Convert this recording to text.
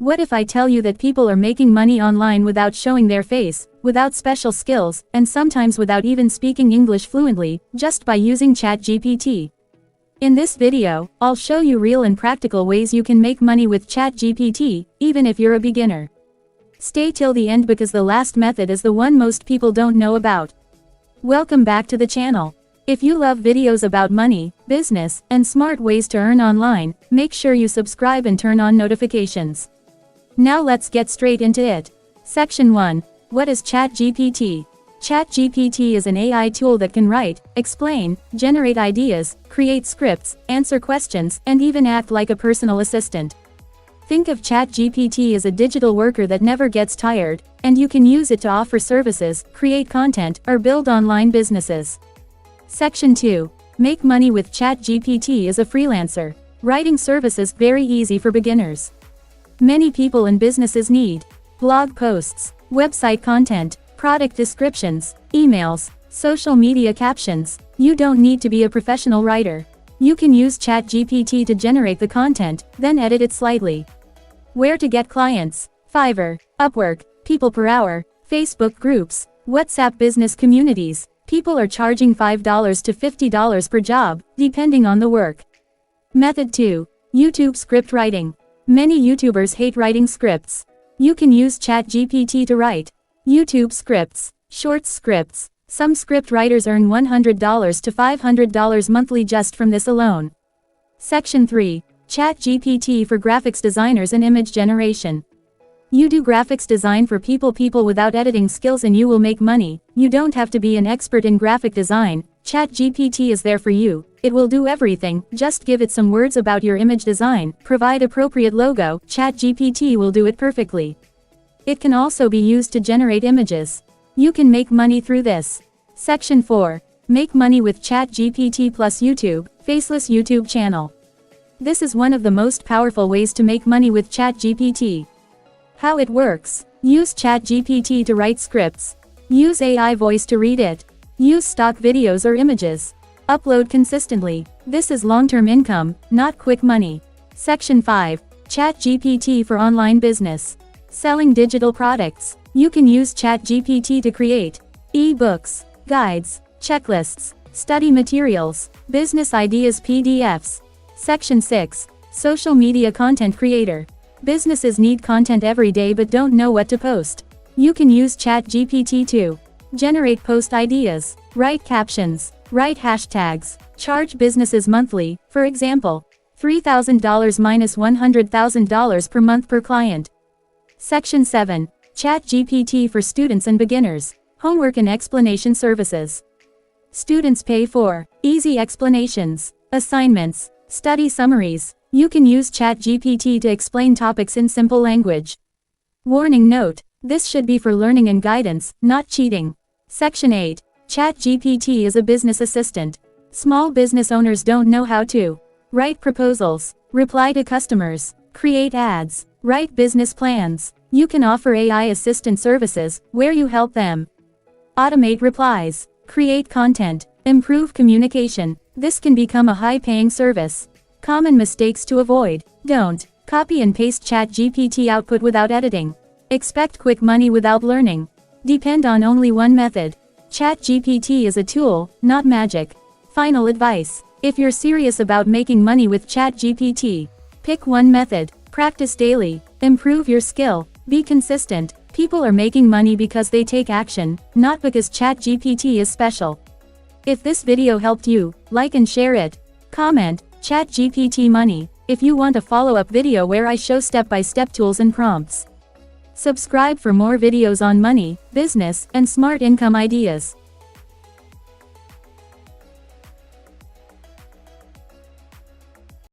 What if I tell you that people are making money online without showing their face, without special skills, and sometimes without even speaking English fluently, just by using ChatGPT? In this video, I'll show you real and practical ways you can make money with ChatGPT, even if you're a beginner. Stay till the end because the last method is the one most people don't know about. Welcome back to the channel. If you love videos about money, business, and smart ways to earn online, make sure you subscribe and turn on notifications. Now let's get straight into it. Section 1. What is ChatGPT? ChatGPT is an AI tool that can write, explain, generate ideas, create scripts, answer questions, and even act like a personal assistant. Think of ChatGPT as a digital worker that never gets tired, and you can use it to offer services, create content, or build online businesses. Section 2. Make money with ChatGPT as a freelancer. Writing services very easy for beginners. Many people and businesses need blog posts, website content, product descriptions, emails, social media captions. You don't need to be a professional writer. You can use ChatGPT to generate the content, then edit it slightly. Where to get clients? Fiverr, Upwork, People Per Hour, Facebook groups, WhatsApp business communities. People are charging $5 to $50 per job, depending on the work. Method 2. YouTube script writing. Many YouTubers hate writing scripts. You can use ChatGPT to write YouTube scripts, short scripts. Some script writers earn $100 to $500 monthly just from this alone. Section 3. ChatGPT for graphics designers and image generation. You do graphics design for people without editing skills and you will make money. You don't have to be an expert in graphic design. ChatGPT is there for you. It will do everything. Just give it some words about your image design, provide appropriate logo, ChatGPT will do it perfectly. It can also be used to generate images. You can make money through this. Section 4. Make money with ChatGPT plus YouTube, faceless YouTube channel. This is one of the most powerful ways to make money with ChatGPT. How it works. Use ChatGPT to write scripts. Use AI voice to read it. Use stock videos or images. Upload consistently. This is long-term income, not quick money. Section 5. ChatGPT for online business. Selling digital products. You can use ChatGPT to create e-books, guides, checklists, study materials, business ideas PDFs. Section 6. Social media content creator. Businesses need content every day but don't know what to post. You can use ChatGPT to generate post ideas, write captions, write hashtags, charge businesses monthly, for example, $3,000 minus $100,000 per month per client. Section 7. ChatGPT for students and beginners. Homework and explanation services. Students pay for easy explanations, assignments, study summaries. You can use ChatGPT to explain topics in simple language. Warning note: this should be for learning and guidance, not cheating. Section 8. ChatGPT is a business assistant. Small business owners don't know how to write proposals, reply to customers, create ads, write business plans. You can offer AI assistant services, where you help them automate replies, create content, improve communication. This can become a high-paying service. Common mistakes to avoid. Don't copy and paste ChatGPT output without editing. Expect quick money without learning. Depend on only one method. ChatGPT is a tool, not magic. Final advice: if you're serious about making money with ChatGPT, pick one method. Practice daily. Improve your skill. Be consistent. People are making money because they take action, not because ChatGPT is special. If this video helped you, like and share it. Comment ChatGPT money if you want a follow-up video where I show step-by-step tools and prompts. Subscribe for more videos on money, business, and smart income ideas.